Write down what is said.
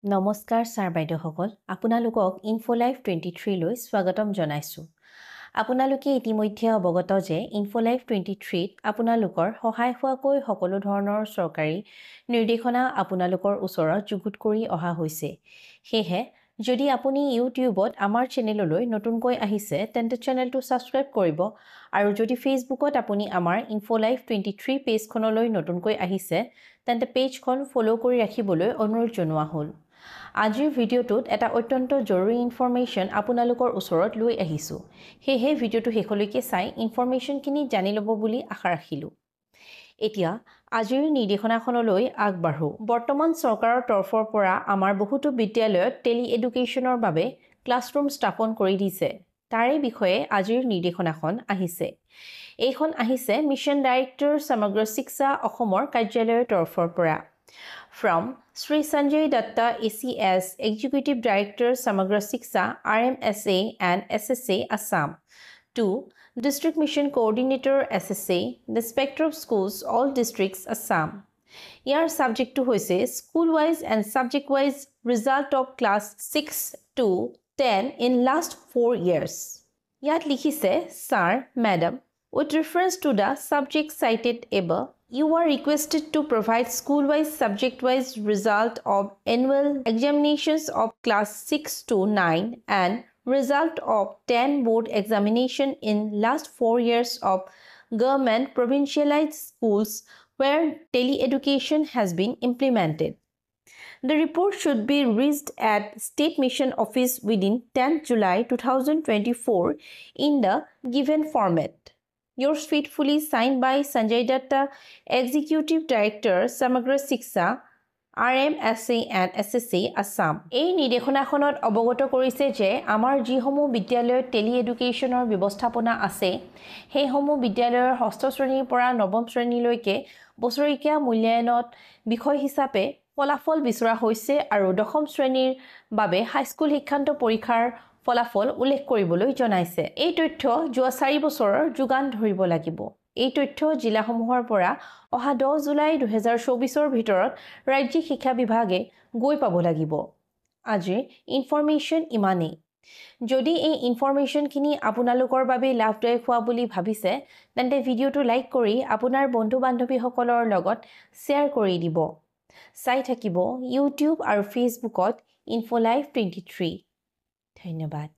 নমস্কাৰ ছাৰ বাইদেউসকল আপোনালোকক ইনফোলাইফ 23 লৈ স্বাগতম জনাইছোঁ। আপোনালোকে ইতিমধ্যে অৱগত যে ইনফোলাইফ 23ত আপোনালোকৰ সহায় হোৱাকৈ সকলো ধৰণৰ চৰকাৰী নিৰ্দেশনা আপোনালোকৰ ওচৰত যুগুত কৰি অহা হৈছে। সেয়েহে যদি আপুনি ইউটিউবত আমাৰ চেনেললৈ নতুনকৈ আহিছে তেন্তে চেনেলটো ছাবস্ক্ৰাইব কৰিব আৰু যদি ফেচবুকত আপুনি আমাৰ ইনফোলাইফ 23 পেজখনলৈ নতুনকৈ আহিছে তেন্তে পেজখন ফলো কৰি ৰাখিবলৈ অনুৰোধ জনোৱা হ'ল। আজিৰ ভিডিঅ'টোত এটা অত্যন্ত জৰুৰী ইনফৰমেশ্যন আপোনালোকৰ ওচৰত লৈ আহিছোঁ। সেয়েহে ভিডিঅ'টো শেষলৈকে চাই ইনফৰমেশ্যনখিনি জানি ল'ব বুলি আশা ৰাখিলোঁ। এতিয়া আজিৰ নিৰ্দেশনাখনলৈ আগবাঢ়ো। বৰ্তমান চৰকাৰৰ তৰফৰ পৰা আমাৰ বহুতো বিদ্যালয়ত টেলি এডুকেশ্যনৰ বাবে ক্লাছৰুম স্থাপন কৰি দিছে। তাৰে বিষয়ে আজিৰ নিৰ্দেশনাখন আহিছে। এইখন আহিছে মিছন ডাইৰেক্টৰ সমগ্ৰ শিক্ষা অসমৰ কাৰ্যালয়ৰ তৰফৰ পৰা। From Sri Sanjay Datta ACS, Executive Director Samagra Shiksha, RMSA and SSA Assam, to District Mission Coordinator SSA, the Inspector of Schools, all districts Assam. Your subject to hoise school-wise and subject-wise result of class 6 to 10 in last 4 years. Yat likhise, sir, madam, with reference to the subject cited above, you are requested to provide school-wise, subject-wise result of annual examinations of class 6 to 9 and result of 10 board examination in last 4 years of government provincialized schools where tele-education has been implemented. The report should be reached at State Mission Office within 10th July 2024 in the given format. Yours faithfully, signed by Sanjay Datta, Executive Director, Samagra Shiksha, RMSA and SSA, Assam. এই নিৰ্দেশনাখনত অৱগত কৰিছে যে আমাৰ যিসমূহ বিদ্যালয়ত টেলি এডুকেশ্যনৰ ব্যৱস্থাপনা আছে সেইসমূহ বিদ্যালয়ৰ ষষ্ঠ শ্ৰেণীৰ পৰা নৱম শ্ৰেণীলৈকে বছৰেকীয়া মূল্যায়নত বিষয় হিচাপে ফলাফল বিচৰা হৈছে আৰু দশম শ্ৰেণীৰ বাবে হাইস্কুল শিক্ষান্ত পৰীক্ষাৰ ফলাফল উল্লেখ কৰিবলৈ জনাইছে। এই তথ্য যোৱা 4 বছৰৰ যোগান ধৰিব লাগিব। এই তথ্য জিলাসমূহৰ পৰা অহা 10 জুলাই 2024ৰ ভিতৰত ৰাজ্যিক শিক্ষা বিভাগে গৈ পাব লাগিব। আজিৰ ইনফৰমেশ্যন ইমানেই। যদি এই ইনফৰমেশ্যনখিনি আপোনালোকৰ বাবে লাভদায়ক হোৱা বুলি ভাবিছে তেন্তে ভিডিঅ'টো লাইক কৰি আপোনাৰ বন্ধু-বান্ধৱীসকলৰ লগত শ্বেয়াৰ কৰি দিব। চাই থাকিব ইউটিউব আৰু ফেচবুকত ইনফোলাইফ 23। ধন্যবাদ।